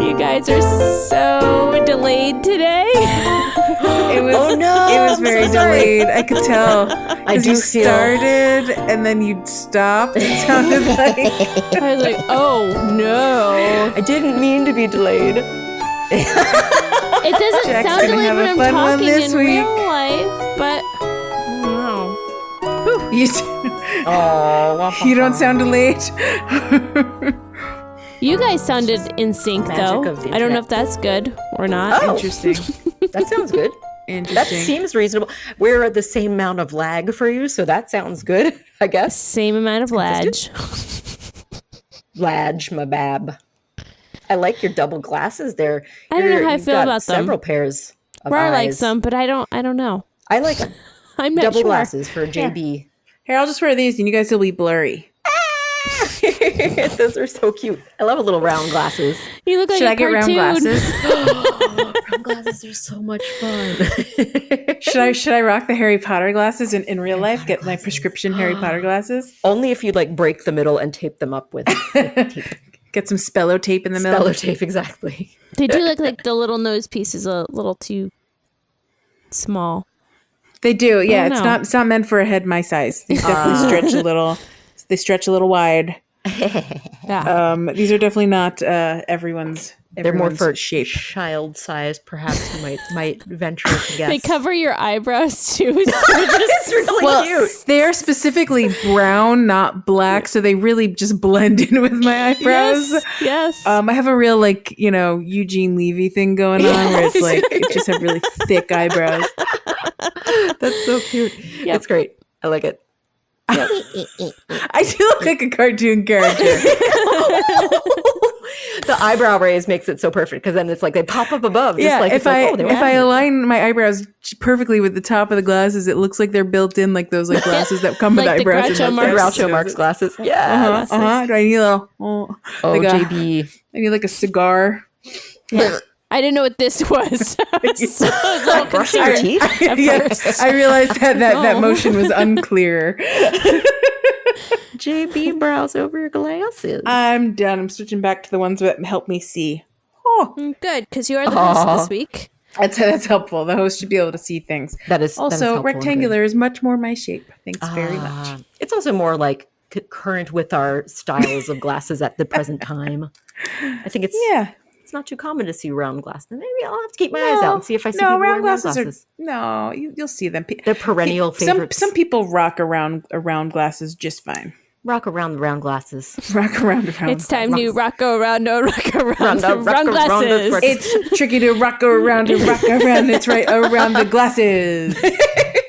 You guys are so delayed today. It was very delayed. I could tell. I do you feel... started and then you stopped. It sounded like I was like, oh no. I didn't mean to be delayed. It doesn't Jack's sound gonna delayed have when a I'm fun one talking this in week. real life, but I don't know. You don't sound delayed. You guys sounded in sync, Magic though. of the I don't know internet. if that's good or not. Oh. Interesting. That sounds good. That Interesting. seems reasonable. We're at the same amount of lag for you, so that sounds good, I guess. Same amount of lag. Ladge, my bab. I like your double glasses there. I don't know how I You've feel got about them. several pairs of Rar eyes. likes some, but I don't know. I like them. I'm not Double sure. glasses for JB. Here, I'll just wear these and you guys will be blurry. Those are so cute. I love little round glasses. You look like Should a I get round cartoon. glasses? Round glasses are so much fun. Should I rock the Harry Potter glasses in real life? Get my prescription Harry Potter glasses? Only if you like break the middle and tape them up with tape. Get some Spello tape in the middle. Speller tape, exactly. They do look like the little nose piece is a little too small. They do, yeah. Oh, It's no. not meant for a head my size. They definitely stretch a little. They stretch a little wide. Yeah. These are definitely not everyone's. They're more for shape. child size, perhaps you might venture to guess. They cover your eyebrows too. It's really Well, cute. they're specifically brown, not black, so they really just blend in with my eyebrows. Yes. I have a real Eugene Levy thing going on where it's like I just have really thick eyebrows. That's so cute. Yep. It's great. I like it. I do look like a cartoon character. The eyebrow raise makes it so perfect because then it's like they pop up above. Just Yeah, like, if I happening. align my eyebrows perfectly with the top of the glasses, it looks like they're built in like those glasses that come with Like the eyebrows. Groucho and Marx. Groucho Marx glasses. Yeah. Do I need a little? Oh, like JB. I need like a cigar. Yeah. I didn't know what this was. So I was a little Brushing your concerned. teeth? Yes, I realized that motion was unclear. JB brows over your glasses. I'm done. I'm switching back to the ones that help me see. Oh, Good, because you are the host this week. that's helpful. The host should be able to see things. That is Also, helpful and rectangular is much more my shape. Thanks very good. much. It's also more like current with our styles of glasses at the present time. I think it's Yeah. it's not too common to see round glasses. Maybe I'll have to keep my eyes out and see if I see people round wearing glasses round glasses. are you'll see them. They're perennial favorites. Some people rock around glasses just fine. Rock around the round glasses. Rock around. It's time to rock around, no rock around, Round, round rock around, glasses. rock- It's tricky to rock around and rock around. It's right around the glasses.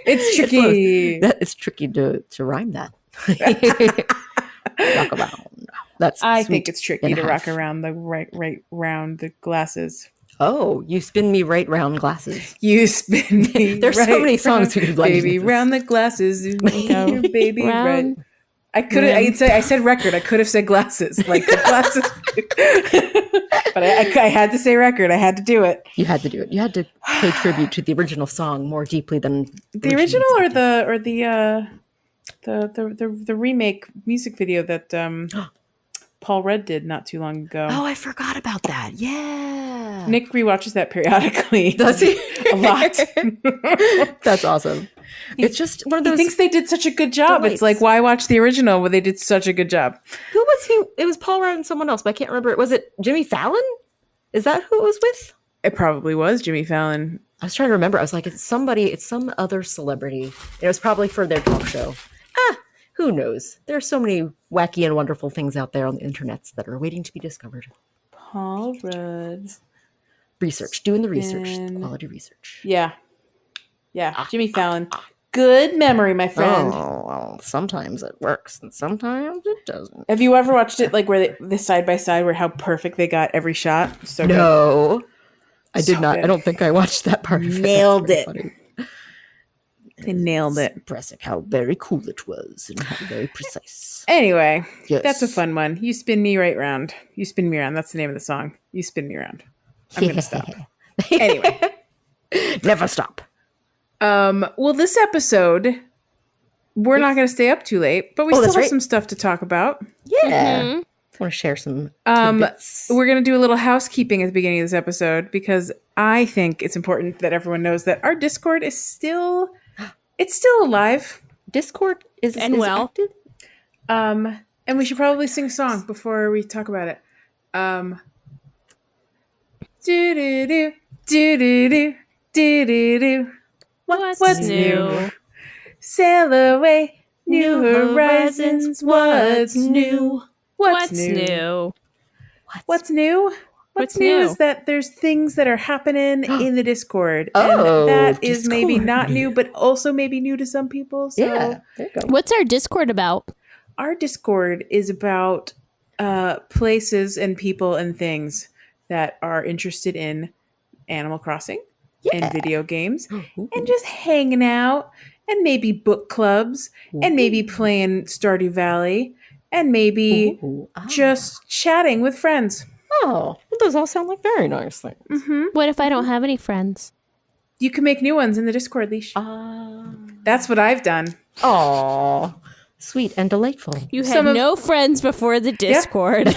It's tricky. It's tricky to rhyme that. Rock around. That's I sweet think it's tricky and a to rock half. around the right round the glasses. Oh, you spin me right round glasses. You spin me. There's so many songs we could blend Baby into this. round the glasses, you baby Round. right. I said record. I could have said glasses, like the glasses. But I had to say record. I had to do it. You had to do it. You had to pay tribute to the original song more deeply than The original or the remake music video that Paul Rudd did not too long ago. Oh, I forgot about that. Yeah. Nick rewatches that periodically. Does he? A lot. That's awesome. It's just one of those. He thinks they did such a good job. delights. It's like, why watch the original when they did such a good job? Who was he? It was Paul Rudd and someone else, but I can't remember. Was it Jimmy Fallon? Is that who it was with? It probably was Jimmy Fallon. I was trying to remember. I was like, it's some other celebrity. It was probably for their talk show. Who knows? There are so many wacky and wonderful things out there on the internets that are waiting to be discovered. Paul Rudd. Research, doing the research, And- quality research. Yeah. Jimmy Fallon. Good memory, my friend. Oh, well, sometimes it works and sometimes it doesn't. Have you ever watched it like where the side by side where how perfect they got every shot? So good. No, I did So not. good. I don't think I watched that part of it. Nailed That's it. very funny. They nailed it. Impressive how very cool it was and how very precise. Anyway, Yes. that's a fun one. You spin me right round. You spin me around. That's the name of the song. You spin me around. I'm going to stop. Anyway. Never stop. Well, this episode, we're not going to stay up too late, but we Oh, still that's have right. some stuff to talk about. Yeah. Mhm. want to share some tidbits. We're going to do a little housekeeping at the beginning of this episode because I think it's important that everyone knows that our Discord is still alive. Discord is well. active? And we should probably sing a song before we talk about it. Do do do do do do do do do. What's new? Sail away, new horizons. What's new? What's new? What's new? What's new is that there's things that are happening in the Discord. Oh, and that is Discord. maybe not new, but also maybe new to some people. So Yeah, there you go. What's our Discord about? our Discord is about places and people and things that are interested in Animal Crossing and video games and just hanging out and maybe book clubs and maybe playing Stardew Valley and maybe just chatting with friends. Oh, well, those all sound like very nice things. What if I don't have any friends? You can make new ones in the Discord, Leash. That's what I've done. Oh, sweet and delightful. You had no friends before the Discord.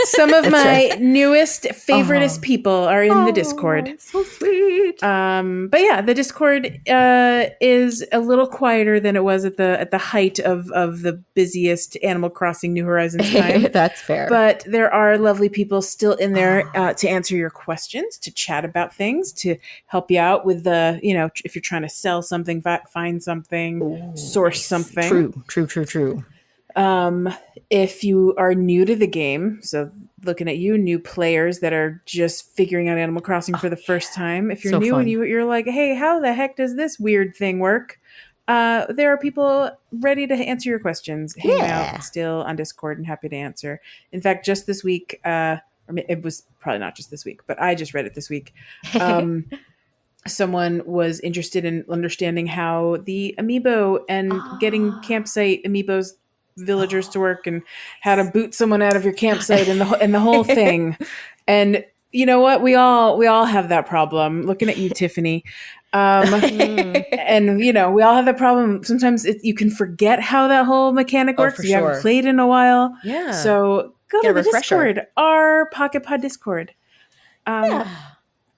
Some of my newest, favoriteest people are in the Discord. So sweet. But yeah, the Discord is a little quieter than it was at the height of the busiest Animal Crossing New Horizons time. That's fair. But there are lovely people still in there to answer your questions, to chat about things, to help you out with if you're trying to sell something, find something, source something. True. If you are new to the game, so looking at you, new players that are just figuring out Animal Crossing for the first time. If you're new and you're like, hey, how the heck does this weird thing work? There are people ready to answer your questions, hanging out still on Discord and happy to answer. In fact, just this week, it was probably not just this week, but I just read it this week. Someone was interested in understanding how the amiibo and getting campsite amiibos villagers to work and how to boot someone out of your campsite and the whole thing. And you know what? We all have that problem. Looking at you, Tiffany. And we all have that problem. Sometimes you can forget how that whole mechanic works. If you haven't played in a while. Yeah. So go to the Discord, our Pocket Pod Discord.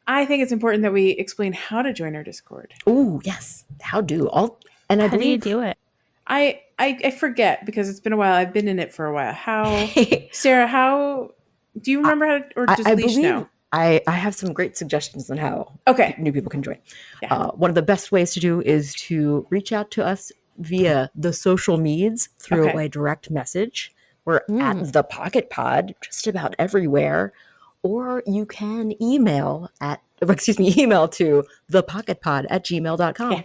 I think it's important that we explain how to join our Discord. Oh, yes. How do you do it? I forget because it's been a while. I've been in it for a while. How, Sarah, how do you remember how to, or just Leash know? I have some great suggestions on how new people can join. Yeah. One of the best ways to do is to reach out to us via the social medias through a direct message. We're at the Pocket Pod just about everywhere. Or you can email to thepocketpod@gmail.com. Yeah.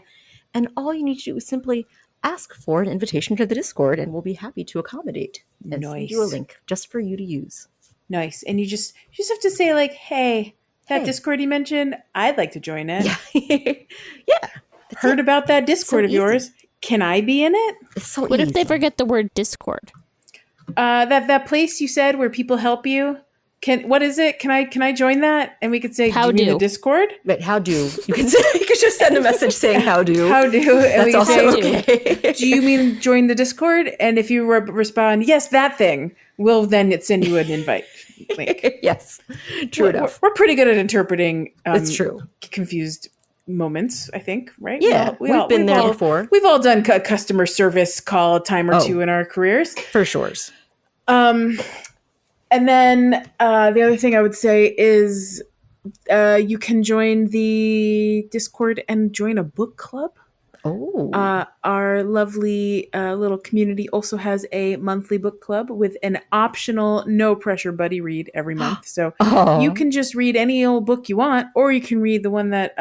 And all you need to do is simply ask for an invitation to the Discord, and we'll be happy to accommodate and send you a link just for you to use. Nice. And you just have to say like, hey, that Discord you mentioned, I'd like to join it. Yeah. Heard about that Discord of yours. Can I be in it? It's so What if they forget the word Discord? That place you said where people help you. What is it? Can I join that? And we could say, how do the Discord? But how do you can just send a message saying how do. How do? And that's also okay. Do you mean join the Discord? And if you respond, yes, that thing, we'll then send you an invite link. Yes, true enough. We're pretty good at interpreting. It's true. Confused moments, I think, right? Yeah, we've been there before. We've all done a customer service call a time or two in our careers, for sure. And then the other thing I would say is you can join the Discord and join a book club. Oh. Our lovely little community also has a monthly book club with an optional no pressure buddy read every month. So you can just read any old book you want, or you can read the one that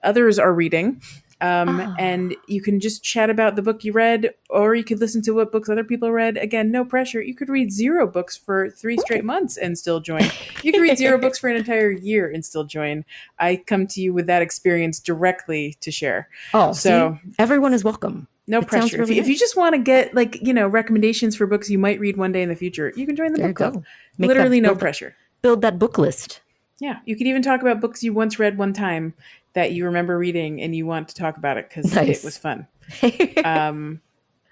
others are reading. And you can just chat about the book you read, or you could listen to what books other people read. Again, no pressure. You could read 0 books for 3 straight months and still join. You could read 0 books for an entire year and still join. I come to you with that experience directly to share. Oh, so everyone is welcome. No pressure. If you just want to get recommendations for books you might read one day in the future, you can join the book club. Literally no pressure. Build that book list. Yeah. You could even talk about books you once read one time that you remember reading and you want to talk about it because it was fun.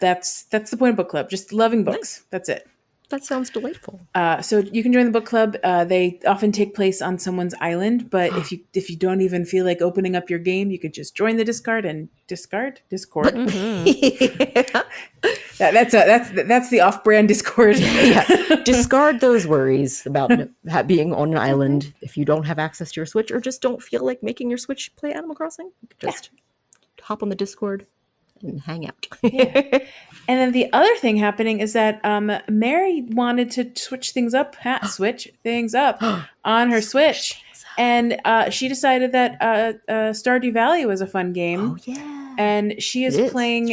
That's the point of book club. Just loving books. Nice. That's it. That sounds delightful. So you can join the book club. They often take place on someone's island, but if you don't even feel like opening up your game, you could just join the Discord. That's the off-brand Discord. Yeah. Discard those worries about being on an island if you don't have access to your Switch or just don't feel like making your Switch play Animal Crossing. You could just hop on the Discord and hang out. And then the other thing happening is that Mary wanted to switch things up on her Switch. And she decided that Stardew Valley was a fun game. Oh, yeah. And she is playing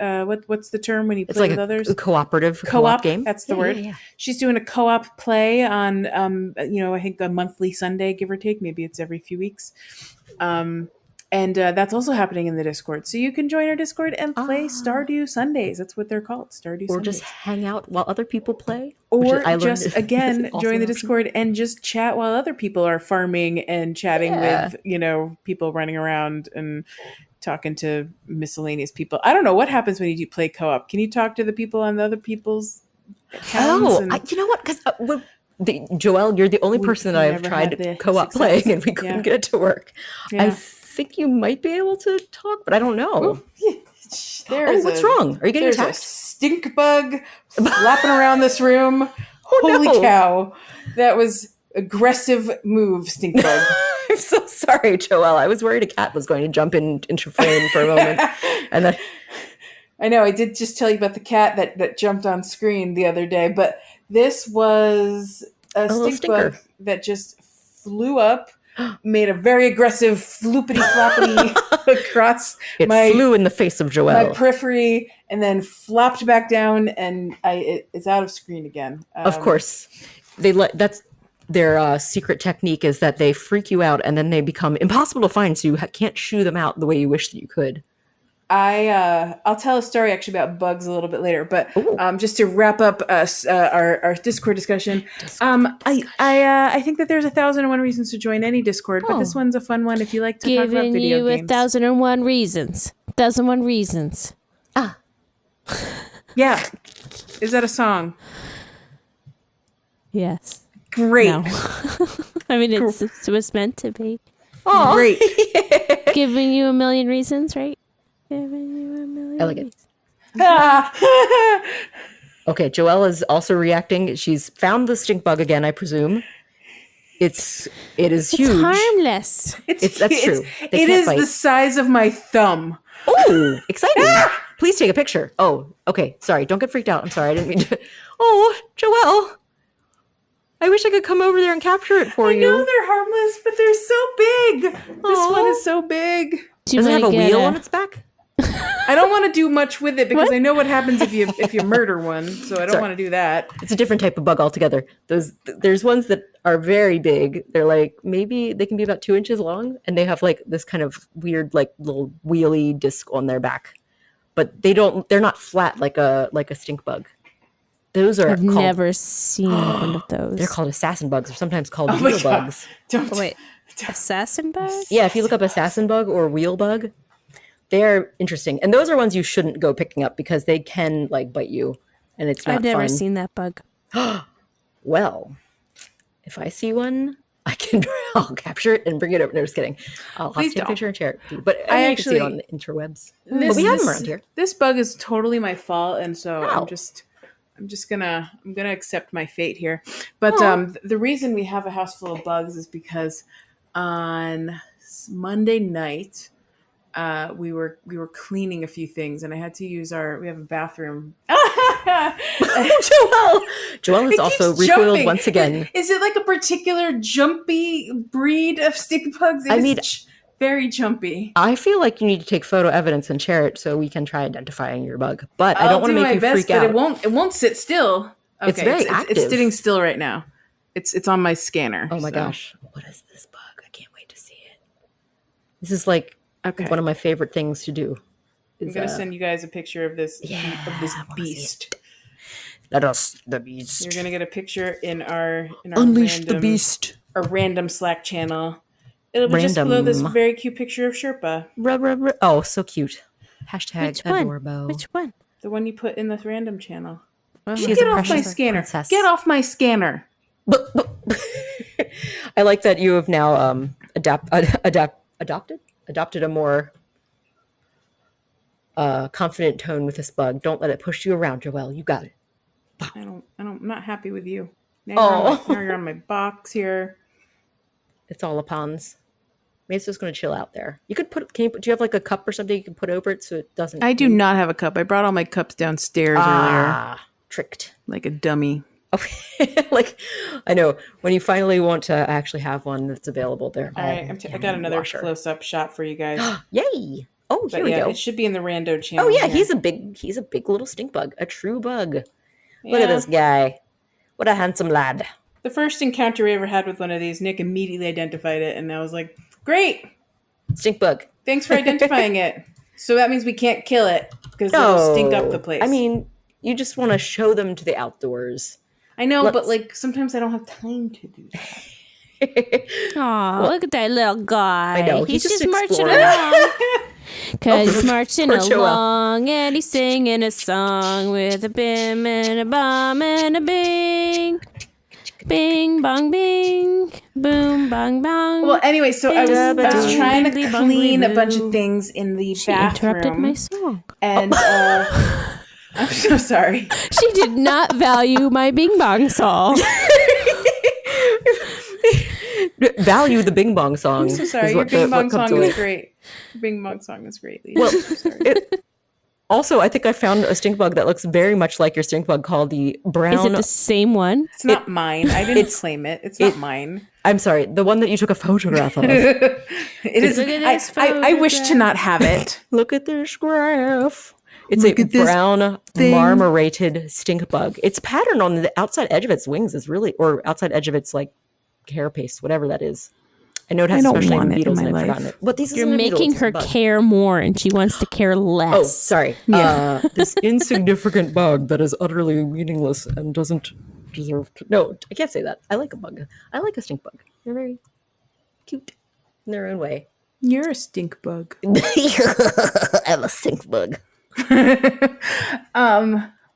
what's the term when you play with others? A cooperative co-op game. That's the word. Yeah. She's doing a co-op play on, I think a monthly Sunday, give or take. Maybe it's every few weeks. And that's also happening in the Discord. So you can join our Discord and play Stardew Sundays. That's what they're called, Stardew Sundays. Or just hang out while other people play. Or just, again, join the Discord and just chat while other people are farming and chatting with, people running around and talking to miscellaneous people. I don't know. What happens when you do play co-op? Can you talk to the people on the other people's accounts? You know what? Because... Joelle, you're the only person that I've tried co-op playing and we couldn't get it to work. Yeah. I think you might be able to talk, but I don't know. What's wrong? Are you getting attacked? There's a stink bug flapping around this room. Holy cow. That was aggressive move, stink bug. I'm so sorry, Joelle. I was worried a cat was going to jump into frame for a moment. And then I know, I did just tell you about the cat that jumped on screen the other day, but this was a stink bug that just flew up, made a very aggressive floopity-floppity across It flew in the face of Joelle. My periphery, and then flopped back down, and it's out of screen again. Of course. That's their secret technique is that they freak you out, and then they become impossible to find, so you can't shoo them out the way you wish that you could. I'll tell a story actually about bugs a little bit later, but just to wrap up our Discord discussion, I think that there's 1,001 reasons to join any Discord, but this one's a fun one if you like to talk about video games. 1,001 reasons. 1,001 reasons. Yeah. Is that a song? Yes. Great. No. I mean, it was meant to be. Oh, great. Giving you a million reasons, right? Giving you a million I like it. Okay, Joelle is also reacting. She's found the stink bug again, I presume. It is huge. It's harmless. That's true. It is the size of my thumb. Oh, exciting. Please take a picture. Oh, okay. Sorry. Don't get freaked out. I'm sorry. I didn't mean to. Oh, Joelle. I wish I could come over there and capture it for you. I know they're harmless, but they're so big. This one is so big. Does it have a wheel on its back? I don't want to do much with it because I know what happens if you murder one, so I don't want to do that. It's a different type of bug altogether. There's ones that are very big. They're like maybe they can be about 2 inches long, and they have like this kind of weird like little wheelie disc on their back. But they're not flat like a stink bug. Those are I've never seen one of those. They're called assassin bugs, or sometimes called wheel bugs. Wait, assassin bugs? Yeah, if you look up assassin bug or wheel bug, they're interesting. And those are ones you shouldn't go picking up because they can like bite you, and it's not fun. I've never seen that bug. Well, if I see one, I'll capture it and bring it over. No, just kidding. I'll have to take a picture and share it. But I actually see it on the interwebs. But we have them around here. This bug is totally my fault, and so I'm just gonna accept my fate here. But the reason we have a house full of bugs is because on Monday night we were cleaning a few things, and I had to use we have a bathroom. Joelle has also recoiled once again. Is it like a particular jumpy breed of stink bugs? It's very jumpy. I feel like you need to take photo evidence and share it so we can try identifying your bug. But I don't want to make you freak out. It won't sit still. Okay, it's very active. It's sitting still right now. It's on my scanner. Oh my gosh. What is this bug? I can't wait to see it. This is like one of my favorite things to do. I'm going to send you guys a picture of this beast. Let us, the beast. You're going to get a picture in our Unleash the beast. Our random Slack channel. It'll be just below this very cute picture of Sherpa. Oh, so cute. Hashtag Adorbo. Which one? The one you put in this random channel. She's Get a off my precious scanner. princess. Get off my scanner. I like that you have now adopted a more confident tone with this bug. Don't let it push you around, Joelle. You got it. I'm not happy with you. Now you're on my box here. It's all upons. Maybe it's just going to chill out there. You could do you have like a cup or something you can put over it so it doesn't? I do not have a cup. I brought all my cups downstairs earlier. Tricked. Like a dummy. Like, I know. When you finally want to actually have one that's available there. All right, I got another close-up shot for you guys. Yay! Oh, here we go. It should be in the rando channel. Oh yeah, here. he's a big little stink bug, a true bug. Yeah. Look at this guy. What a handsome lad. The first encounter we ever had with one of these, Nick immediately identified it, and I was like, "Great, stink bug. Thanks for identifying it." So that means we can't kill it because it'll stink up the place. I mean, you just want to show them to the outdoors. I know, but like sometimes I don't have time to do that. Aw, look at that little guy. I know. He's just marching along. Because he's marching along and he's singing a song with a bim and a bomb and a bing. Bing, bong, bing. Boom, bong, bong. Well, anyway, so I was trying to clean a bunch of things in the bathroom. She interrupted my song. And I'm so sorry. She did not value my bing bong song. Value the bing bong song. I'm so sorry. Your bing bong song is great. Your bing bong song is great. Lisa. Well, I'm sorry. Also, I think I found a stink bug that looks very much like your stink bug called the brown. Is it the same one? It's not mine. I didn't claim it. It's not mine. I'm sorry. The one that you took a photograph of. It is. I wish to not have it. Look at this graph. It's a brown marmorated stink bug. Its pattern on the outside edge of its wings is really, or outside edge of its like carapace, whatever that is. I know it has special name beetles and I've forgotten it. But these You're making her care more and she wants to care less. Oh, sorry. Yeah. This insignificant bug that is utterly meaningless and doesn't deserve to. No, I can't say that. I like a bug. I like a stink bug. They're very cute in their own way. You're a stink bug. I'm a stink bug.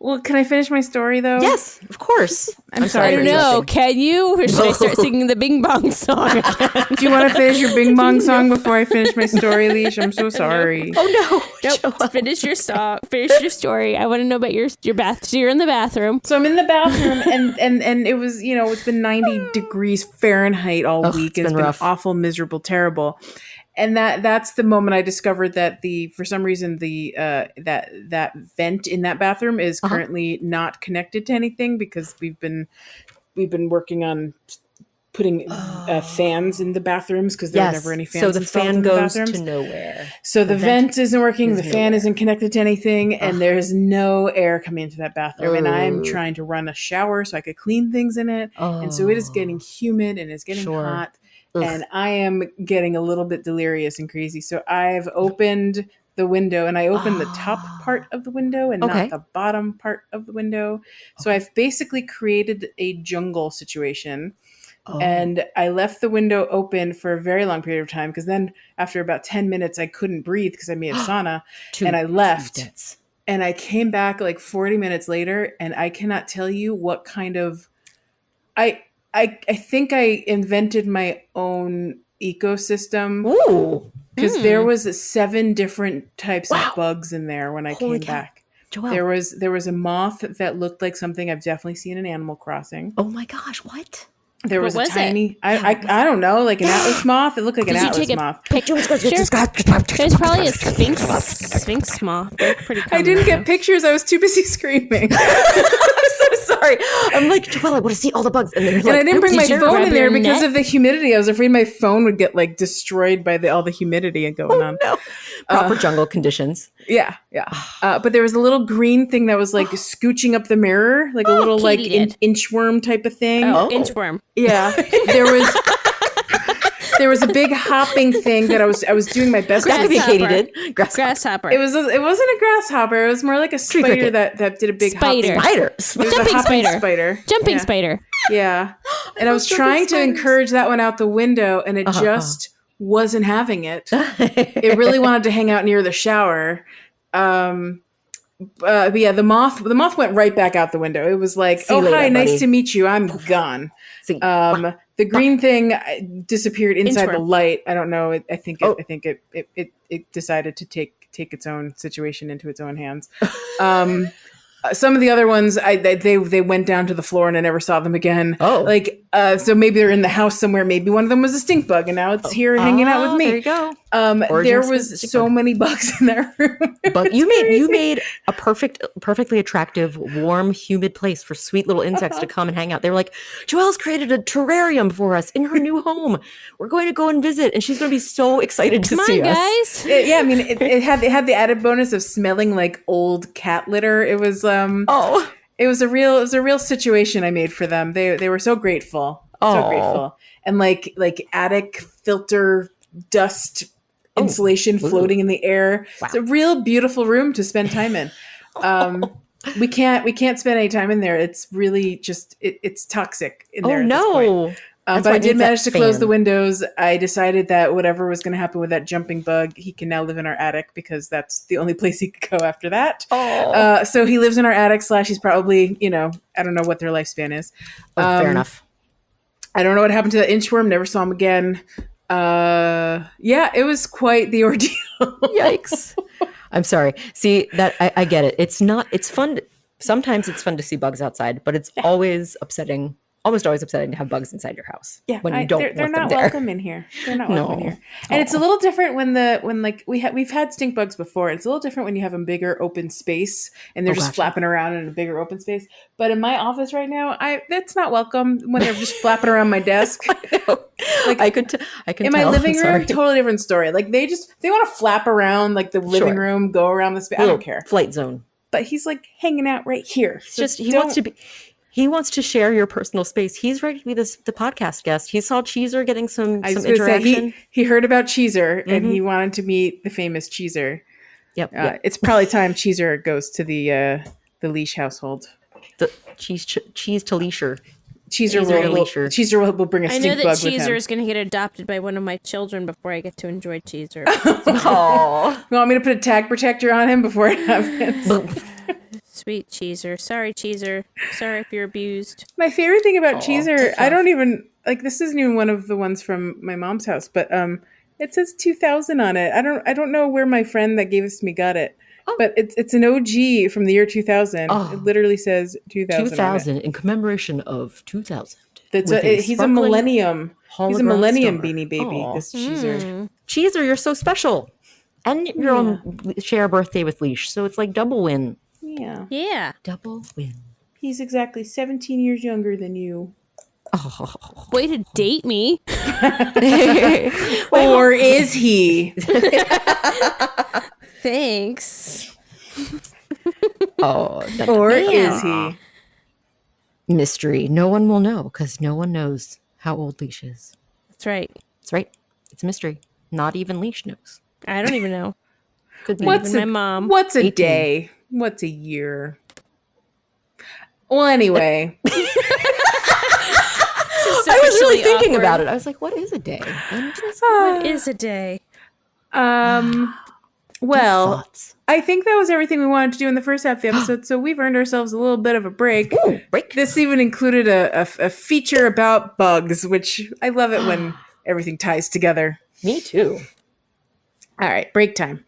Well, can I finish my story though? Yes, of course. I'm sorry. I don't know. Can you? Or should I start singing the Bing Bong song again? Do you want to finish your Bing Bong song before I finish my story, Leash? I'm so sorry. Oh no! Nope. Finish your song. Finish your story. I want to know about your bath. So you're in the bathroom. So I'm in the bathroom, and it was it's been 90 degrees Fahrenheit all week. It's been rough. Awful, miserable, terrible. And that's the moment I discovered that for some reason that vent in that bathroom is currently not connected to anything because we've been working on putting fans in the bathrooms because there are never any fans. So the fan goes to nowhere. So the vent isn't working. The fan isn't connected to anything, and there is no air coming into that bathroom. And I'm trying to run a shower so I could clean things in it, and so it is getting humid and it's getting hot. And I am getting a little bit delirious and crazy. So I've opened the window and I opened the top part of the window and not the bottom part of the window. So I've basically created a jungle situation. And I left the window open for a very long period of time because then after about 10 minutes, I couldn't breathe because I made a sauna and I left. And I came back like 40 minutes later and I cannot tell you what kind of... I think I invented my own ecosystem. Ooh. Because there was 7 different types of bugs in there when I came back. Joelle. There was a moth that looked like something I've definitely seen in Animal Crossing. Oh my gosh, what? There was a tiny, I don't know, like an atlas moth. It looked like an atlas moth. There's probably a sphinx moth. They're pretty common. I didn't get pictures. I was too busy screaming. I'm so sorry. I'm like, Joelle, I want to see all the bugs. And I didn't bring my phone in there because of the humidity. I was afraid my phone would get like destroyed by all the humidity going on. No. Proper jungle conditions. Yeah. But there was a little green thing that was like scooching up the mirror, like a little like inchworm type of thing. Oh, inchworm. Yeah, there was a big hopping thing that I was doing my best. That could be Katie did. Grasshopper. It wasn't a grasshopper. It was more like a spider that did a big spider. Jumping spider. Jumping spider. Yeah, and I was trying to encourage that one out the window, and it just wasn't having it. It really wanted to hang out near the shower. But yeah, the moth went right back out the window. It was like, See you oh, later, hi, buddy. nice to meet you. I'm gone. See, The green thing disappeared inside the Inchworm. light. I don't know. I think Oh. it decided to take its own situation into its own hands. Some of the other ones, they went down to the floor and I never saw them again. Oh. Like, so maybe they're in the house somewhere. Maybe one of them was a stink bug and now it's here hanging out with me. There you go. There was so many bugs in that room. But you made a perfectly attractive, warm, humid place for sweet little insects to come and hang out. They were like, Joelle's created a terrarium for us in her new home. We're going to go and visit, and she's going to be so excited to see us. guys. Yeah, I mean, it had the added bonus of smelling like old cat litter. It was it was a real situation I made for them. They were so grateful, so grateful, and like attic filter dust insulation floating in the air. Wow. It's a real beautiful room to spend time in. We can't spend any time in there. It's really just it's toxic in there. At this point. But I did manage to close the windows. I decided that whatever was going to happen with that jumping bug, he can now live in our attic because that's the only place he could go after that. So he lives in our attic / he's probably, I don't know what their lifespan is. Fair enough. I don't know what happened to the inchworm. Never saw him again. Yeah, it was quite the ordeal. Yikes. I'm sorry. See, that I get it. It's fun. Sometimes it's fun to see bugs outside, but it's always upsetting. Almost always upsetting to have bugs inside your house. Yeah, when you don't they're want them not there. welcome in here. They're not welcome in here. And it's a little different when we've had stink bugs before. It's a little different when you have a bigger open space and they're just flapping around in a bigger open space. But in my office right now, that's not welcome when they're just flapping around my desk. Like I can in my living room, totally different story. Like they want to flap around like the living room, go around the space. I don't care. Flight zone. But he's like hanging out right here. He wants to share your personal space. He's ready to be the podcast guest. He saw Cheeser getting some interaction. He heard about Cheeser and he wanted to meet the famous Cheeser. Yep. It's probably time Cheeser goes to the leash household. The cheese to leasher. Cheeser will bring a stink bug with him. I know that Cheeser is going to get adopted by one of my children before I get to enjoy Cheeser. Oh, you want me to put a tag protector on him before it happens? Sweet Cheeser. Sorry, Cheeser. Sorry if you're abused. My favorite thing about Cheeser, I don't even this isn't even one of the ones from my mom's house, but it says 2000 on it. I don't know where my friend that gave this to me got it. But it's an OG from the year 2000. It literally says 2000. 2000 in commemoration of 2000. He's a millennium. He's a millennium star. Beanie Baby. This Cheeser. Cheeser, you're so special, and you're on share a birthday with Leash, so it's like double win. Yeah. Double win. He's exactly 17 years younger than you. Oh. Way to date me. Or is he? Thanks. Or is he? Mystery. No one will know because no one knows how old Leash is. That's right. That's right. It's a mystery. Not even Leash knows. I don't even know. Could be even my mom. What's a 18. Day? What's a year? Well, anyway. I was really thinking about it. I was like, what is a day? What is a day? Well, I think that was everything we wanted to do in the first half of the episode, so we've earned ourselves a little bit of a break. Ooh, break. This even included a feature about bugs, which I love it when everything ties together. Me too. All right, break time.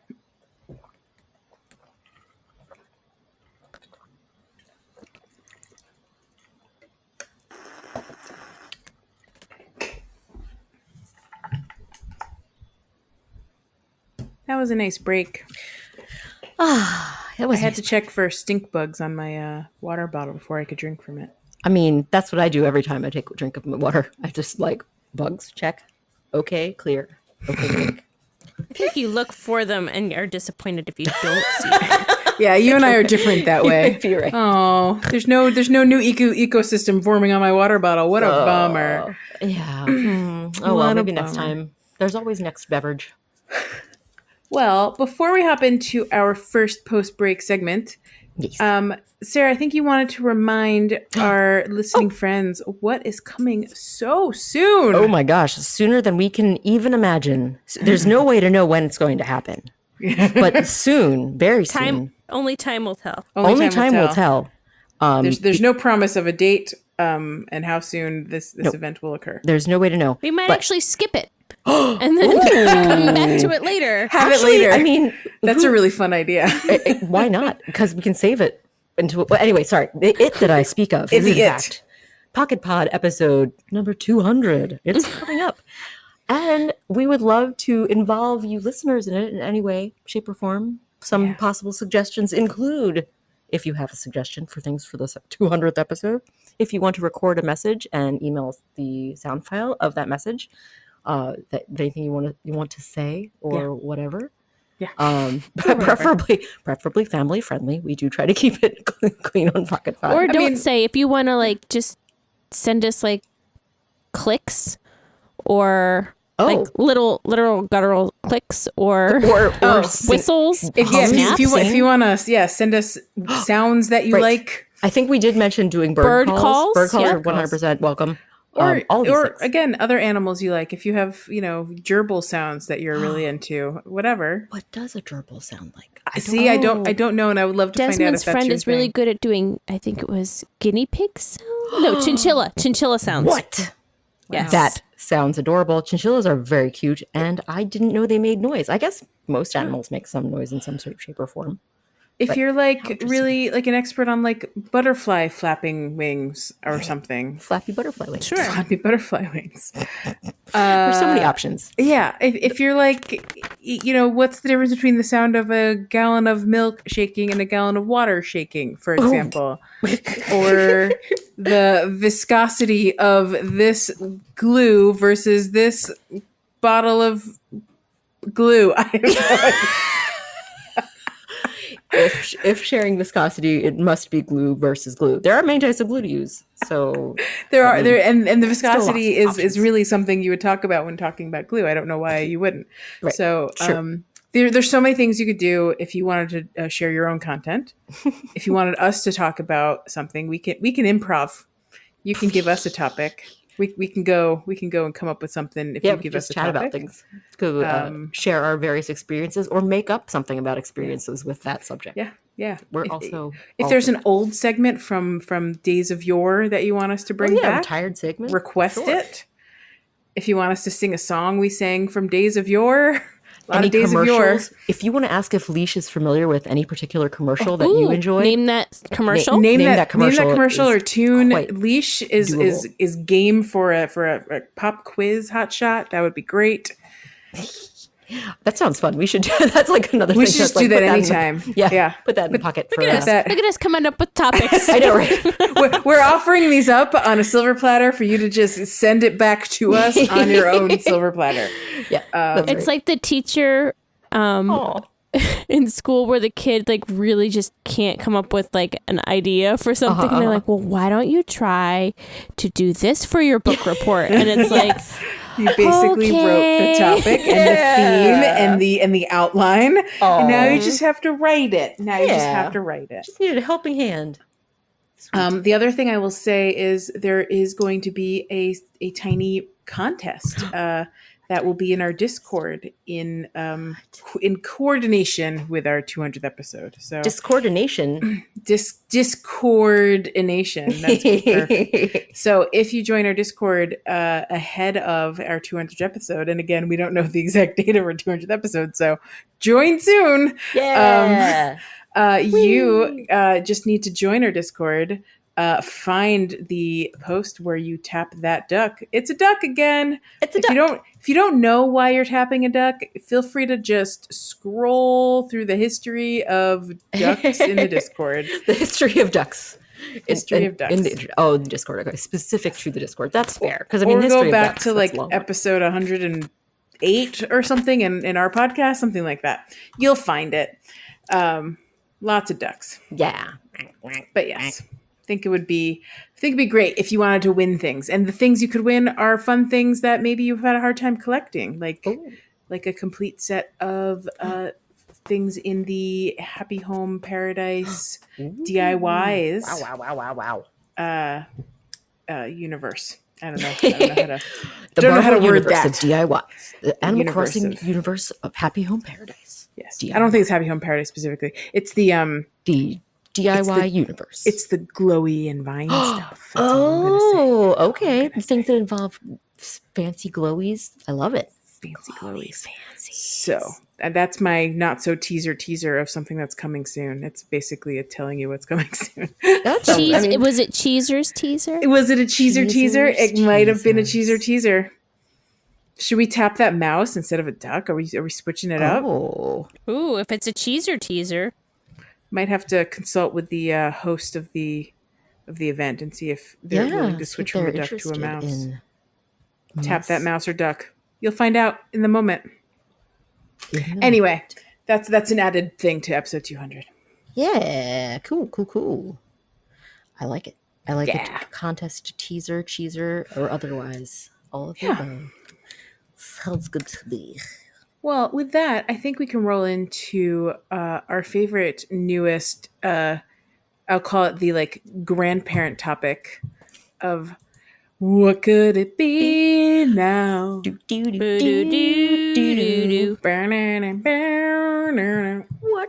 That was a nice break. I had to check for stink bugs on my water bottle before I could drink from it. I mean, that's what I do every time I take a drink of my water. I just bugs, check. Okay, clear. Okay, drink. I think you look for them and are disappointed if you don't see them. Yeah, you and I are different that way. You might be right. Oh, there's no new ecosystem forming on my water bottle. What a bummer. Yeah. Well, maybe next time. There's always next beverage. Well, before we hop into our first post-break segment, yes. Sarah, I think you wanted to remind our listening friends what is coming so soon. Oh my gosh, sooner than we can even imagine. There's no way to know when it's going to happen. But soon, very soon. Only time will tell. Only time will tell. There's no promise of a date and how soon this event will occur. There's no way to know. We might actually skip it and then come back to it later. Have it later. I mean, that's a really fun idea. Why not? Because we can save it into. Well, anyway, sorry. The it that I speak of is in fact Pocket Pod episode number 200. It's coming up. And we would love to involve you listeners in it in any way, shape, or form. Some possible suggestions include, if you have a suggestion for things for the 200th episode, if you want to record a message and email us the sound file of that message, that anything you want to say or whatever. Yeah. Preferably family friendly. We do try to keep it clean on Pocket Pod. Or don't say, if you want to like just send us like clicks or like little guttural clicks or whistles. If you want to send us sounds that you like. I think we did mention doing bird calls. Bird calls are 100% welcome. Or again, other animals you like. If you have, gerbil sounds that you're really into, whatever. What does a gerbil sound like? I don't know, and I would love to find out if Desmond's that's friend your is really thing. good at doing, I think it was guinea pig sound? No, chinchilla sounds. What? Yes. That sounds adorable. Chinchillas are very cute, and I didn't know they made noise. I guess most animals make some noise in some sort of shape or form. If you're like really like an expert on like butterfly flapping wings or something. Flappy butterfly wings. Sure. Flappy butterfly wings. There's so many options. Yeah. If you're like, what's the difference between the sound of a gallon of milk shaking and a gallon of water shaking, for example? Or the viscosity of this glue versus this bottle of glue. I don't know. If sharing viscosity, it must be glue versus glue. There are many types of glue to use. So and the viscosity is really something you would talk about when talking about glue. I don't know why you wouldn't. Right. So there's so many things you could do if you wanted to share your own content. If you wanted us to talk about something, we can improv. You can give us a topic. We can go and come up with something if you give us a chat topic. about things. To share our various experiences or make up something about experiences with that subject. Yeah. If there's an old segment from Days of Yore that you want us to bring back, retired segment, request it. If you want us to sing a song we sang from Days of Yore. Any Days commercials? If you want to ask if Leash is familiar with any particular commercial that you enjoy, name that commercial. Name that commercial or tune. Leash is game for a pop quiz hot shot. That would be great. That sounds fun. We should do that's like another we thing. Should just do that anytime. Put that in the pocket for us. Look at us coming up with topics. I know, right? We're offering these up on a silver platter for you to just send it back to us on your own silver platter. Yeah. It's like the teacher in school where the kid like really just can't come up with like an idea for something. And they're like, well, why don't you try to do this for your book report? And it's like... You basically wrote the topic and the theme and the outline. And now you just have to write it. Just needed a helping hand. The other thing I will say is there is going to be a tiny contest that will be in our Discord in coordination with our 200th episode. So discoordination. Discoordination. That's perfect. So if you join our Discord ahead of our 200th episode, and again, we don't know the exact date of our 200th episode, so join soon. Yeah. You just need to join our Discord. Find the post where you tap that duck. It's a duck again. If you don't know why you're tapping a duck, feel free to just scroll through the history of ducks in the Discord. The history of ducks. History of ducks. The Discord. Okay, specific to the Discord. That's fair. Because or go back to like episode 108 or something in our podcast, something like that. You'll find it. Lots of ducks. Yeah. But yes. I think it'd be great if you wanted to win things, and the things you could win are fun things that maybe you've had a hard time collecting, like a complete set of things in the Happy Home Paradise DIYs. Wow. Universe. I don't know. I don't know how to. The don't know how to Marvel word universe that. of DIY. The Animal universe Crossing of- universe of Happy Home Paradise. Yes, DIY. I don't think it's Happy Home Paradise specifically. It's the The DIY universe. It's the glowy and vine stuff. That's all I'm gonna say. Oh, okay. Things that involve fancy glowies. I love it. Fancy glowies. Fancy. So that's my not so teaser of something that's coming soon. It's basically telling you what's coming soon. Was it Cheezer's teaser? Was it a cheeser teaser? Cheezers, It might have been a teasers. cheeser teaser. Should we tap that mouse instead of a duck? Are we switching it up? Oh. Ooh, if it's a Cheezer teaser. Might have to consult with the host of the event and see if they're willing to switch from a duck to a mouse. Tap that mouse or duck. You'll find out in the moment. Anyway, that's an added thing to episode 200. Yeah, cool. I like it. I like it. Contest, teaser, cheeser, or otherwise. All of the above. Sounds good to me. Well, with that, I think we can roll into our favorite, newest, I'll call it the grandparent topic of what could it be now? What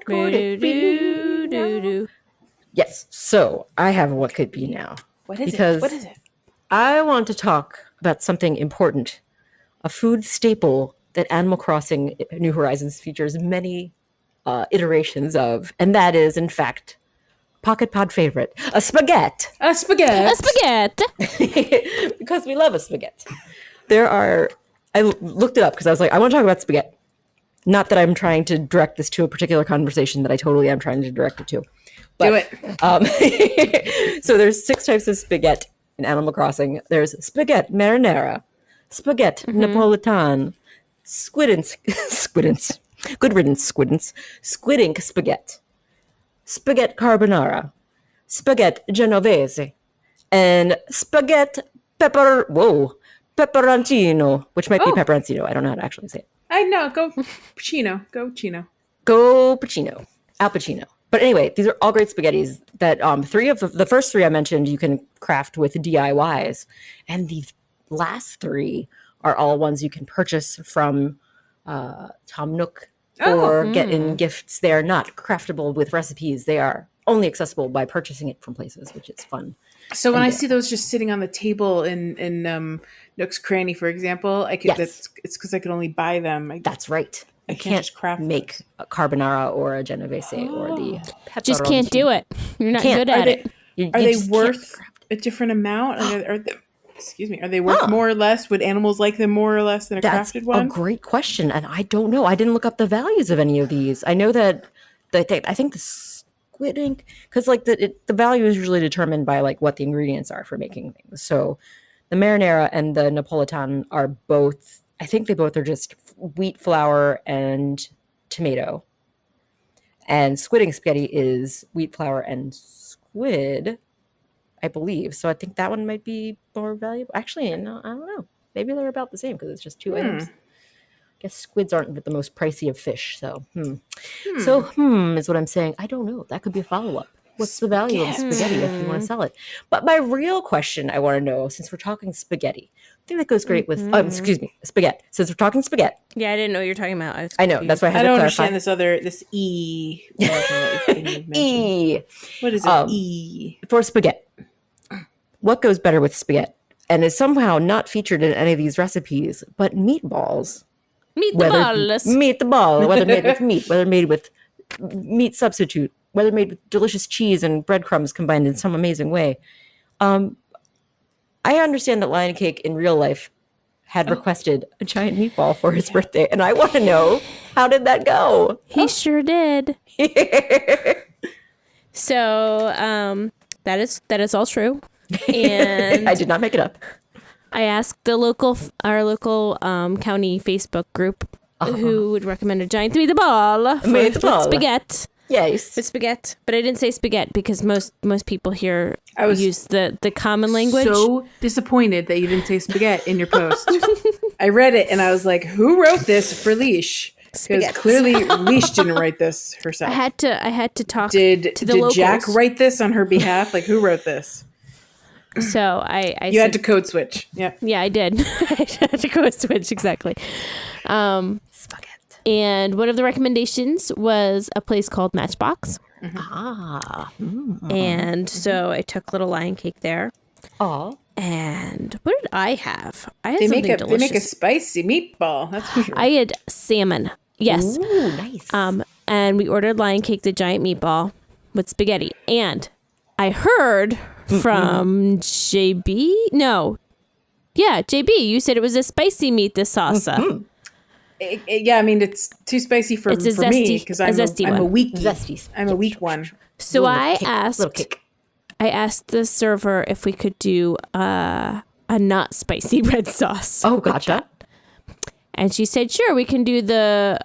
could it be? Yes, so I have what could be now. What is because it? What is it? I want to talk about something important, a food staple that Animal Crossing New Horizons features many iterations of, and that is, in fact, Pocket Pod favorite, a spaghetti. A spaghetti. A spaghetti. Because we love a spaghetti. I looked it up because I was like, I want to talk about spaghetti. Not that I'm trying to direct this to a particular conversation that I totally am trying to direct it to. But, Do it. So there's 6 types of spaghetti in Animal Crossing. There's spaghetti marinara, spaghetti napolitan, squidence. Good riddance, squidence. Squidink spaghetti. Spaghetti carbonara. Spaghetti genovese. And spaghetti pepperoncino, which might be pepperoncino. I don't know how to actually say it. I know. Go Pacino. Go Chino. Go Pacino. Al Pacino. But anyway, these are all great spaghettis that 3 of the first 3 I mentioned you can craft with DIYs. And the last 3 are all ones you can purchase from Tom Nook or get in gifts. They are not craftable with recipes. They are only accessible by purchasing it from places, which is fun. So when I see those just sitting on the table in Nook's Cranny, for example, it's because I could only buy them. That's right. I can't craft make a carbonara or a genovese or the pepperoncino. Just can't do it. You're not good at it. Are they worth a different amount? Are they worth more or less? Would animals like them more or less than crafted one? That's a great question, and I don't know. I didn't look up the values of any of these. I know that I think the squid ink, because the value is usually determined by what the ingredients are for making things. So the marinara and the Napolitan are both. I think they both are just wheat flour and tomato. And squid ink spaghetti is wheat flour and squid, I believe. So I think that one might be more valuable. Actually, no, I don't know. Maybe they're about the same because it's just 2 items. I guess squids aren't the most pricey of fish. So, So, is what I'm saying. I don't know. That could be a follow-up. What's the value of spaghetti if you want to sell it? But my real question I want to know, since we're talking spaghetti, I think that goes great with, spaghetti. Since we're talking spaghetti. Yeah, I didn't know what you were talking about. I know. That's why I had to clarify. understand this E. E. What is it? E. For spaghetti. What goes better with spaghetti? And is somehow not featured in any of these recipes, but meatballs. Meatball. Whether made with meat, whether made with meat substitute, whether made with delicious cheese and breadcrumbs combined in some amazing way. I understand that Lion Cake in real life had requested a giant meatball for his birthday, and I want to know, how did that go? He sure did. So that is all true. And I did not make it up. I asked our local county Facebook group who would recommend a giant meatball for spaghetti. Yes. For spaghetti. But I didn't say spaghetti because most people here use the common language. So disappointed that you didn't say spaghetti in your post. I read it and I was like, who wrote this for Leash? Because clearly Leash didn't write this herself. I had to talk to the locals. Jack write this on her behalf? Who wrote this? So I You had to code switch. Yep. Yeah, I did. I had to code switch exactly. Spaghetti. And one of the recommendations was a place called Matchbox. And so I took Little Lion Cake there. Oh. And what did I have? I had They something make a delicious. they make a spicy meatball. That's for sure. I had salmon. Yes. Ooh, nice. And we ordered Lion Cake, the giant meatball with spaghetti. And I heard from JB. No. Yeah, JB, you said it was a spicy meat, this salsa. Yeah, I mean it's too spicy for It's a for me zesty- because a I'm zesty a one. weak Zesty. I'm a weak one. So I asked Little cake. I asked the server if we could do a not spicy red sauce. Oh, gotcha. And she said, sure, we can do the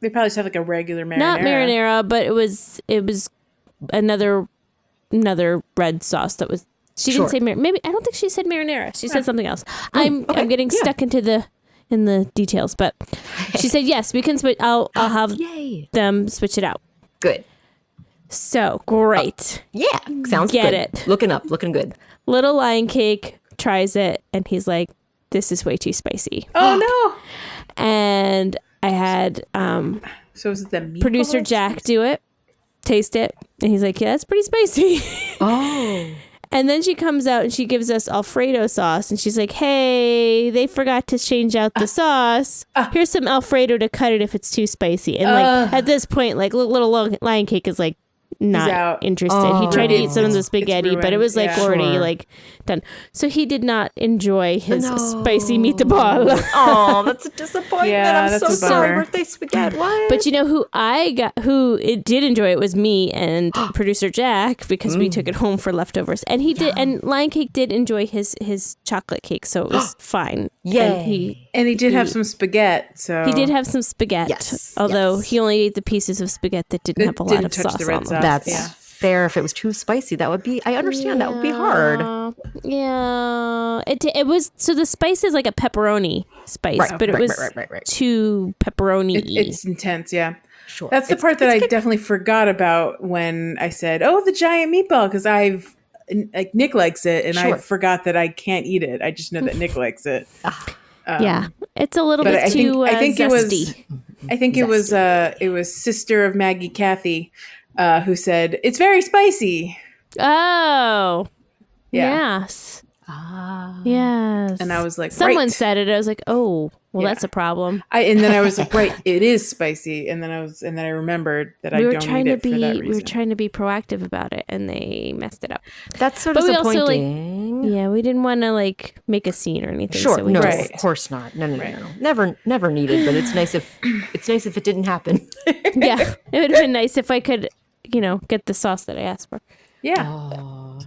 They probably just have like a regular marinara. not marinara, but it was another red sauce that was. She Sure. didn't say maybe I don't think she said marinara. She said something else. I'm getting yeah. stuck into the details, but she said yes, we can switch. I'll have Yay. them switch it out. Good. So great. Yeah. Sounds Get good. it. Looking good. Little Lion Cake tries it, and he's like, "This is way too spicy." Oh no! And I had So is it the meatballs? producer Jack do it, taste it, and he's like, "Yeah, that's pretty spicy." Oh. And then she comes out and she gives us Alfredo sauce, and she's like, "Hey, they forgot to change out the sauce. Here's some Alfredo to cut it if it's too spicy." And like at this point, like Little Lion Cake is like not out. interested. He tried to eat some of the It's spaghetti, but it was like ruined. already Sure. like done. So he did not enjoy his spicy meatball. Oh, that's a disappointment. Yeah, I'm that's so a sorry. bummer. Birthday spaghetti. What? But you know who it did enjoy it was me and producer Jack, because we took it home for leftovers. And he did, and Lion Cake did enjoy his chocolate cake, so it was fine. Yay. And he did have some spaghetti, so He did have some spaghetti, Yes, although yes. he only ate the pieces of spaghetti that didn't It have a lot didn't of touch sauce the red on them. sauce. That's Yeah. fair. If it was too spicy, that would be. I understand. That would be hard. Yeah, it was. So the spice is like a pepperoni spice, Right, but it right, was right. too pepperoni. It's intense, yeah. Sure. That's the part that I definitely forgot about when I said, "Oh, the giant meatball," because Nick likes it, and Sure. I forgot that I can't eat it. I just know that Nick likes it. Yeah, it's a little But bit too I think zesty. it was sister of Maggie, Kathy, who said it's very spicy. Oh, Yeah. yes. Ah. Yes. And I was like, someone right. said it. I was like, oh, well, Yeah. that's a problem. And then I was like, right, it is spicy. And then I remembered that I We were don't trying eat to it for that be, reason. we were trying to be proactive about it, and they messed it up. That's so But we also, disappointing. Yeah, we didn't want to like make a scene or anything. Sure. so we No, just, Right. of course not. No. Right. Never needed. But it's nice if it didn't happen. yeah, it would have been nice if I could, get the sauce that I asked for. Yeah. Oh.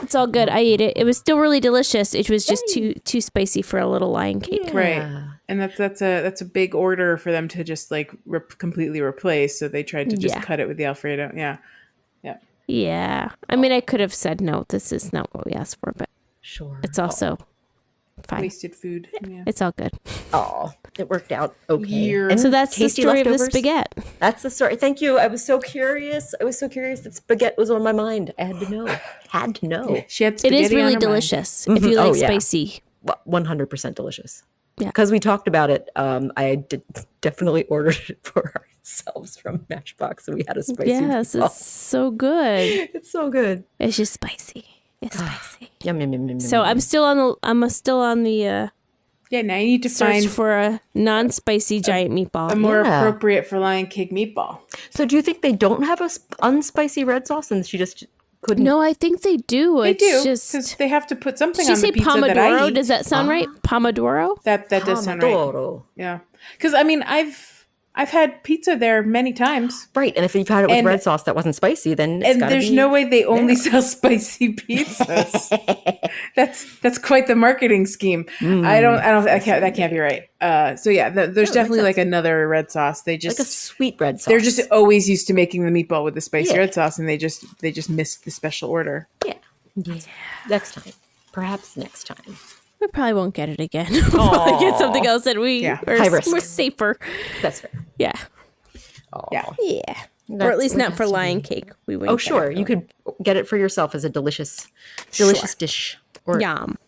It's all good. I ate it. It was still really delicious. It was just too spicy for a Little Lion Cake. Right. Yeah. And that's a big order for them to just like completely replace. So they tried to just Yeah. cut it with the Alfredo. Yeah. Yeah. Yeah. I mean, I could have said no. This is not what we asked for, but Sure. it's also fine. Wasted food. Yeah. It's all good. Oh, it worked out okay. Year. And So that's the tasty story of the leftovers. spaghetti. That's the story. Thank you. I was so curious. that spaghetti was on my mind. I had to know. She had It spaghetti is on really her mind. delicious if you Oh, like yeah. spicy. 100% delicious. Yeah. Because we talked about it. I definitely ordered it for ourselves from Matchbox, and we had a spicy. Yes, meatball. it's so good. It's so good. It's just spicy. It's spicy. Yum, yum, yum, yum, So yum. I'm still on the Yeah, now you need to search find for a non-spicy giant meatball. a more Yeah. appropriate for Lion Cake meatball. So do you think they don't have a unspicy red sauce, and she just couldn't? No, I think they do. They It's do just. because they have to put something Did you on say the pizza that I pomodoro? eat. Does that sound right? Pomodoro? That does sound right. Pomodoro. Yeah, because I mean I've had pizza there many times. Right, and if you've had it with And- red sauce that wasn't spicy, then it's And gotta there's be no way they only sell spicy pizzas. that's quite the marketing scheme. That can't be right. So yeah, there's definitely like another red sauce. They like a just sweet red sauce. they're just always used to making the meatball with the spicy Yeah. red sauce, and they just missed the special order. yeah. Next time, perhaps next time. We probably won't get it again. We'll probably get something else that Yeah. are High risk. more safer. That's fair. Yeah. Aw. Yeah. Yeah. Or at least not for lion cake. We wouldn't. Oh, sure. You could get it for yourself as a delicious dish. Or Yum.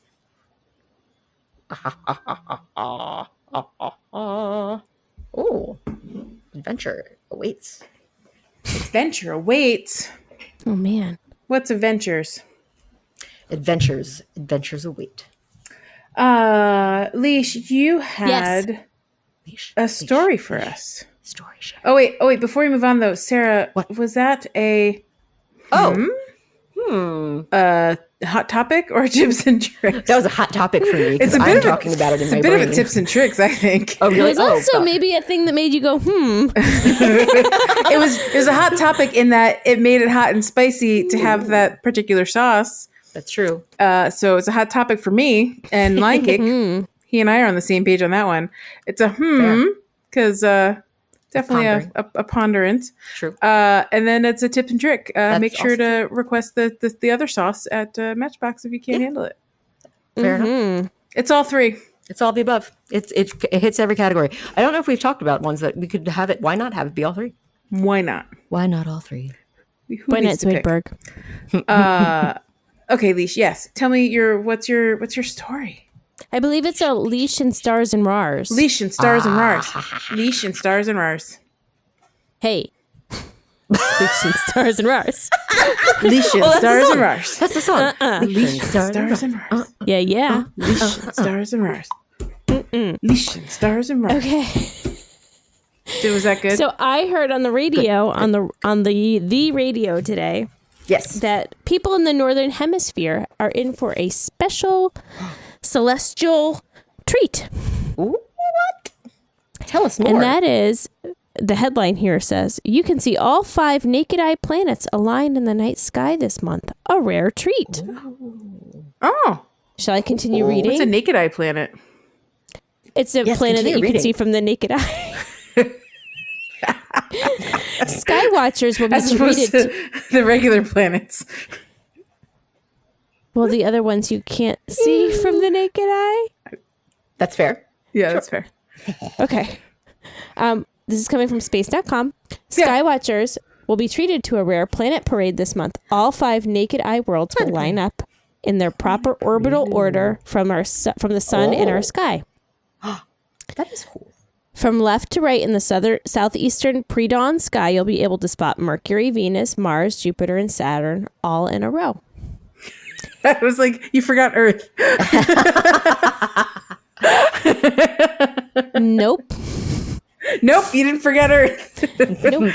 Oh, adventure awaits. Adventure awaits. Oh man. What's adventures? Adventures await. Leash, you had a story for us. Story share. Oh wait, before we move on though, Sarah, was that a hot topic or tips and tricks? That was a hot topic for me. It's a bit I'm of talking about it in my It's a bit brain. of a tips and tricks, I think. Oh, really? It was also maybe a thing that made you go, It was a hot topic in that it made it hot and spicy to have that particular sauce. That's true. So it's a hot topic for me and Lion Cake. He and I are on the same page on that one. It's a because definitely a ponderance. True. And then it's a tip and trick. Make sure also to request the other sauce at Matchbox if you can't handle it. Fair enough. It's all three. It's all the above. It hits every category. I don't know if we've talked about ones that we could have it. Why not have it be all three? Why not? Why not all three? why not Zoidberg? Okay, Leash. Yes. Tell me what's your story? I believe it's a Leash and Stars and Rars. Leash and Stars and Rars. Leash and Stars and Rars. Hey. Leash and Stars and Rars. Leash and Stars and Rars. That's the song. Leash and Stars and Rars. Yeah. Leash and Stars and Rars. Leash and Stars and Rars. Okay. Was that good? So I heard on the radio, on the radio today, Yes. that people in the Northern Hemisphere are in for a special celestial treat. Ooh, what? Tell us more. And that is, the headline here says, you can see all 5 naked eye planets aligned in the night sky this month. A rare treat. Oh. Shall I continue reading? What's a naked eye planet? It's a planet that you can see from the naked eye. Sky watchers will be As opposed treated to the regular planets. Well, the other ones you can't see from the naked eye. That's fair. Yeah, that's fair. Okay. This is coming from space.com. Sky watchers will be treated to a rare planet parade this month. All 5 naked eye worlds will line up in their proper orbital order from the sun in our sky. That is cool. From left to right in the southeastern pre-dawn sky, you'll be able to spot Mercury, Venus, Mars, Jupiter, and Saturn all in a row. I was like, you forgot Earth. Nope. Nope, you didn't forget Earth. Nope.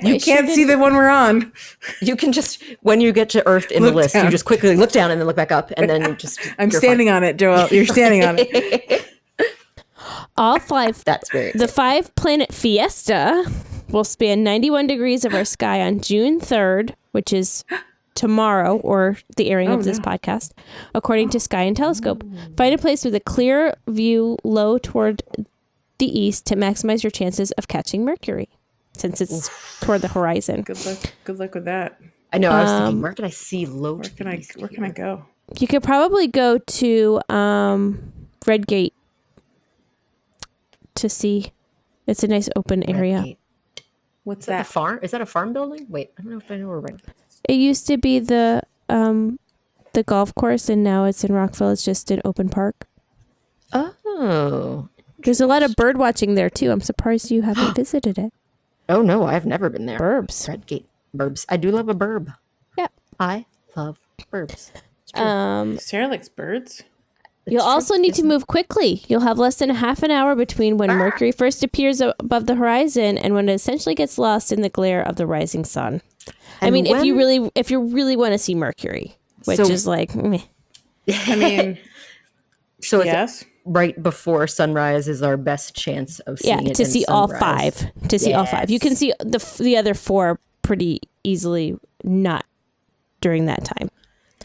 You can't see the one we're on. You can just, when you get to Earth in the list, you just quickly look down and then look back up, and then you just. I'm standing on it, Joelle. You're standing on it. All 5. That's very The 5-planet Fiesta will span 91 degrees of our sky on June 3rd, which is tomorrow, or the airing of this podcast, according to Sky and Telescope. Find a place with a clear view low toward the east to maximize your chances of catching Mercury, since it's toward the horizon. Good luck with that. I know. I was thinking, where can I see low? Where can I go? You could probably go to Red Gate to see. It's a nice open area. What's Is that a that? farm? Is that a farm building? Wait, I don't know if I know where Red. It used to be the golf course, and now it's in Rockville. It's just an open park. Oh. There's a lot of bird watching there too. I'm surprised you haven't visited it. Oh no, I've never been there. Burbs. Red Gate. Burbs. I do love a burb. Yeah. I love burbs. Sarah likes birds. You'll also need to move quickly. You'll have less than half an hour between when Mercury first appears above the horizon and when it essentially gets lost in the glare of the rising sun. I mean, if you really want to see Mercury, which is like, meh. I mean, So yes. Right before sunrise is our best chance of seeing it. To see all sunrise. 5. To see all 5. You can see the other 4 pretty easily, not during that time.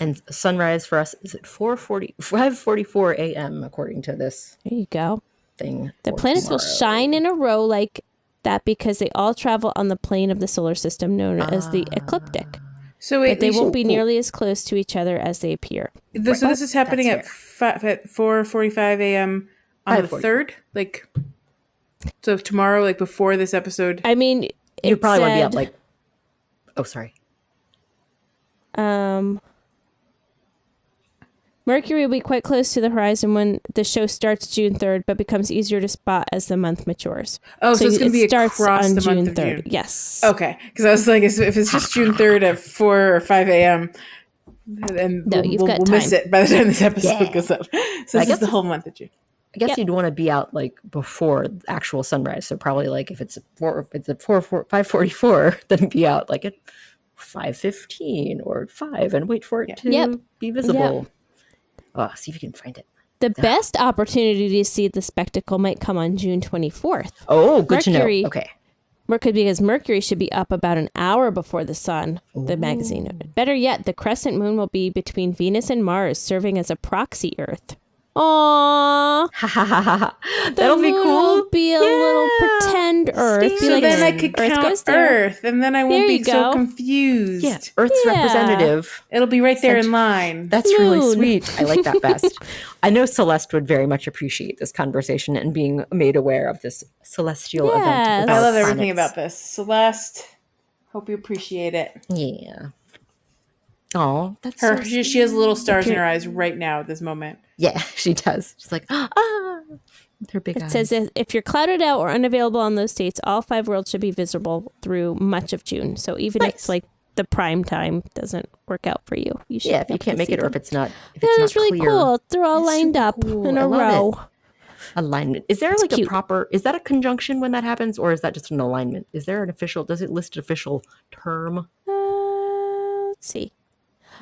And sunrise for us is at 5:44 a.m. according to this There you go. thing. The planets will shine in a row like that because they all travel on the plane of the solar system known as the ecliptic. So wait, But they won't be nearly as close to each other as they appear. So this is happening at 4:45 a.m. on the 3rd? Like, so tomorrow, like before this episode? I mean, You probably want to be out like. Oh, sorry. Mercury will be quite close to the horizon when the show starts June 3rd, but becomes easier to spot as the month matures. Oh, so it's going to be starts across on the June month of 3rd. June. Yes. Okay, because I was like, if it's just June 3rd at 4 or 5 a.m., then we'll miss it by the time this episode goes up. So this is the whole month of June. I guess you'd want to be out like before actual sunrise. So probably like if it's at 5:44, then be out like at 5:15 or 5 and wait for it to be visible. See if you can find it. The best opportunity to see the spectacle might come on June 24th. Oh, good to know. Okay. Because Mercury should be up about an hour before the sun, the magazine noted. Better yet, the crescent moon will be between Venus and Mars, serving as a proxy Earth. Aww. That'll be cool. Will be a little pretend Earth. So like then I could count Earth, and then I won't be so confused. Yeah, Earth's representative. It'll be right there in line. That's really sweet. I like that best. I know Celeste would very much appreciate this conversation and being made aware of this celestial event. I love everything about this. Celeste, hope you appreciate it. Yeah. Oh, that's her. So she has little stars in her eyes right now at this moment. Yeah, she does. She's like, with her big eyes. It says if you're clouded out or unavailable on those dates, all 5 worlds should be visible through much of June. So even if like the prime time doesn't work out for you, you should. Yeah, if you can't make it, or if it's not, that's really cool. They're all lined up in a row. Alignment. Is there like a proper? Is that a conjunction when that happens, or is that just an alignment? Is there an official? Does it list an official term? Let's see.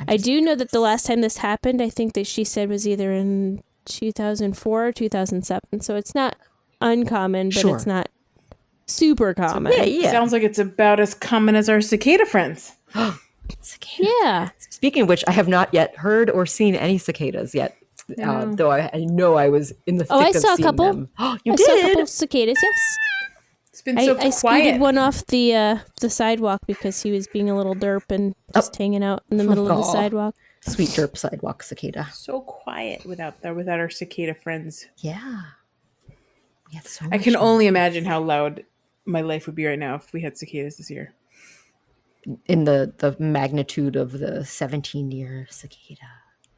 I do know that the last time this happened, I think that she said was either in 2004 or 2007. So it's not uncommon, but it's not super common. Yeah. Sounds like it's about as common as our cicada friends. Cicadas. Yeah. Speaking of which, I have not yet heard or seen any cicadas yet. Though I know I was in the thick of seeing them. I saw a couple. You did? I saw a couple cicadas, yes. It's been so quiet. I scooted one off the sidewalk because he was being a little derp and just hanging out in the middle of the sidewalk. Sweet derp sidewalk cicada. So quiet without our cicada friends. Yeah. So I can only imagine how loud my life would be right now if we had cicadas this year. In the magnitude of the 17-year cicada.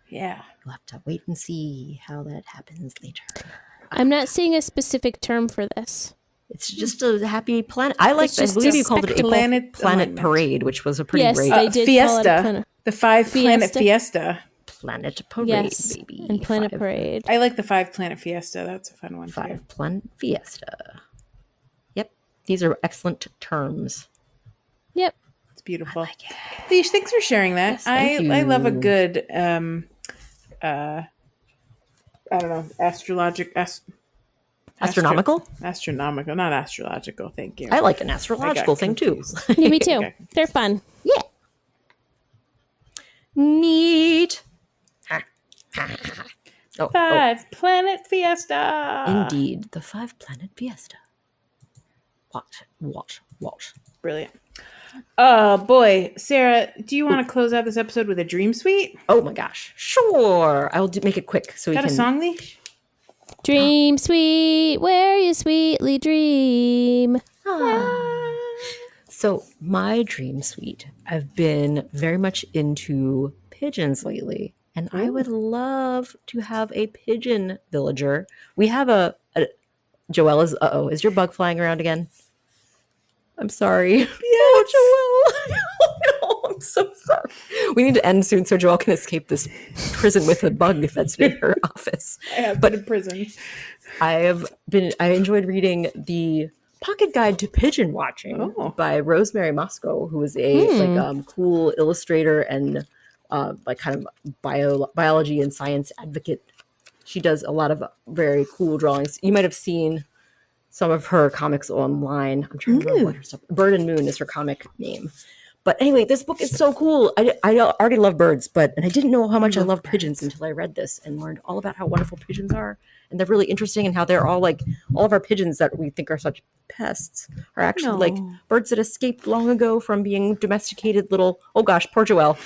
Yeah. We'll have to wait and see how that happens later. I'm not seeing a specific term for this. It's just a happy planet. I believe you called it a planet parade, which was a pretty great. They did Fiesta, call it the 5-planet Fiesta. Planet parade, baby. And planet parade. I like the 5-planet Fiesta. That's a fun one. 5-planet Fiesta. Yep, these are excellent terms. Yep, it's beautiful. I like it. Leash, thanks for sharing that. Yes, thank you. I love a good I don't know, astronomical, not astrological. Thank you. I like an astrological thing too. Yeah, me too. They're fun. Yeah. Neat. 5-planet Fiesta. Indeed, the 5-planet Fiesta. Watch. Brilliant. Oh boy, Sarah, do you want to close out this episode with a dream suite? Oh my gosh, sure. I'll make it quick so we can. Got a song, Leash? Dream sweet, where you sweetly dream. So my dream suite, I've been very much into pigeons lately, and I would love to have a pigeon villager. We have a Joelle is. Is your bug flying around again? I'm sorry. Yes. Oh, Joelle. Oh, no, I'm so sorry. We need to end soon so Joelle can escape this prison with a bug that's in her office. I have been in prison. I enjoyed reading the Pocket Guide to Pigeon Watching by Rosemary Moscow, who is a cool illustrator and kind of biology and science advocate. She does a lot of very cool drawings. You might have seen some of her comics online. I'm trying to remember what her stuff. Bird and Moon is her comic name. But anyway, this book is so cool. I already love birds, and I didn't know how much I love pigeons until I read this and learned all about how wonderful pigeons are. And they're really interesting, and how they're all of our pigeons that we think are such pests are actually birds that escaped long ago from being domesticated little, oh gosh, poor Joelle.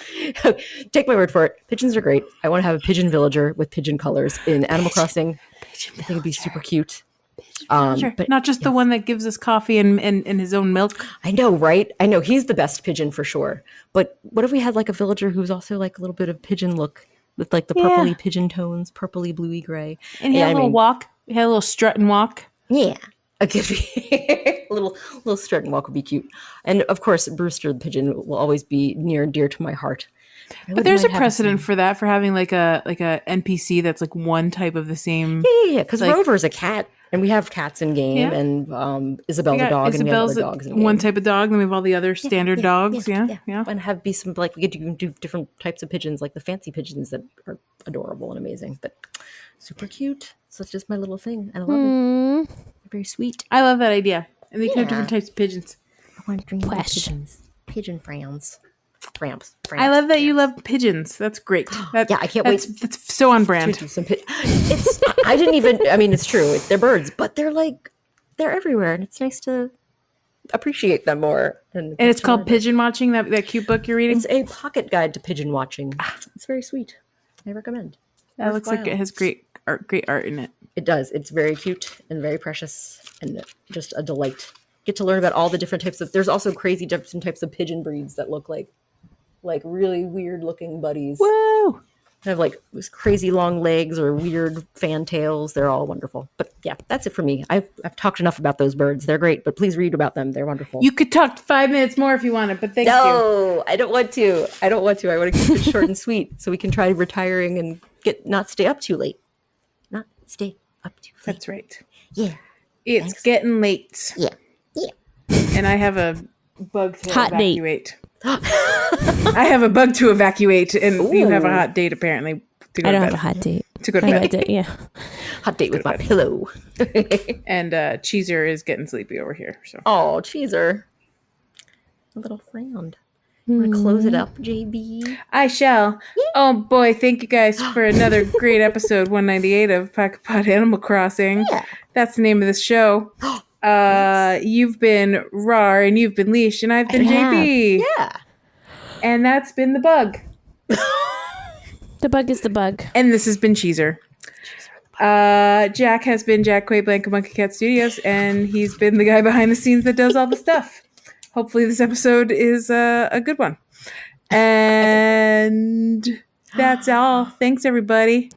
Take my word for it. Pigeons are great. I want to have a pigeon villager with pigeon colors in Animal Crossing. I think it'd be super cute. But not just the one that gives us coffee and his own milk. I know, right? I know he's the best pigeon for sure. But what if we had like a villager who's also like a little bit of pigeon look with like the purpley pigeon tones, purpley bluey gray, and he had a little walk. He had a little strut and walk. Yeah, it could be a little strut and walk would be cute. And of course, Brewster the pigeon will always be near and dear to my heart. But there's a precedent for that, for having like a NPC that's like one type of the same. Yeah. Because like, Rover's a cat, and we have cats in game, and Isabel's a dog, and we have other dogs in game. One type of dog, then we have all the other standard dogs. Yeah. And have be some like we get to do different types of pigeons, like the fancy pigeons that are adorable and amazing, but super cute. So it's just my little thing, and I love it. Very sweet. I love that idea. And we can have different types of pigeons. I want to dream about pigeons. Pigeon frowns. Framps. I love that you love pigeons. That's great. I can't wait. That's so on brand. I didn't even. I mean, it's true. They're birds, but they're everywhere, and it's nice to appreciate them more. And it's called Pigeon Watching. That cute book you're reading. It's a pocket guide to pigeon watching. It's very sweet. I recommend. That looks like it has great art in it. It does. It's very cute and very precious, and just a delight. Get to learn about all the different types of. There's also crazy different types of pigeon breeds that look like really weird looking buddies. Whoa! They have like these crazy long legs or weird fan tails. They're all wonderful. But yeah, that's it for me. I've talked enough about those birds. They're great, but please read about them. They're wonderful. You could talk 5 minutes more if you wanted, but thank you. No, I don't want to. I want to keep it short and sweet so we can try retiring and not stay up too late. Not stay up too late. That's right. Yeah. It's getting late. Yeah. And I have a bug to evacuate. I have a bug to evacuate, and you have a hot date apparently. To go I to don't bed. have a hot date. To go to bed. Hot date with my pillow. And Cheeser is getting sleepy over here. So. Oh, Cheeser. A little frowned. Want to close it up, JB? I shall. Yeah. Oh boy, thank you guys for another great episode 198 of Pocket Pod Animal Crossing. Yeah. That's the name of this show. You've been Rar, and you've been Leash, and I've been JB. Yeah. And that's been the bug. The bug is the bug. And this has been Cheeser. Jack has been Jack Quay Blanca Monkey Cat Studios, and he's been the guy behind the scenes that does all the stuff. Hopefully this episode is a good one. And that's all. Thanks, everybody.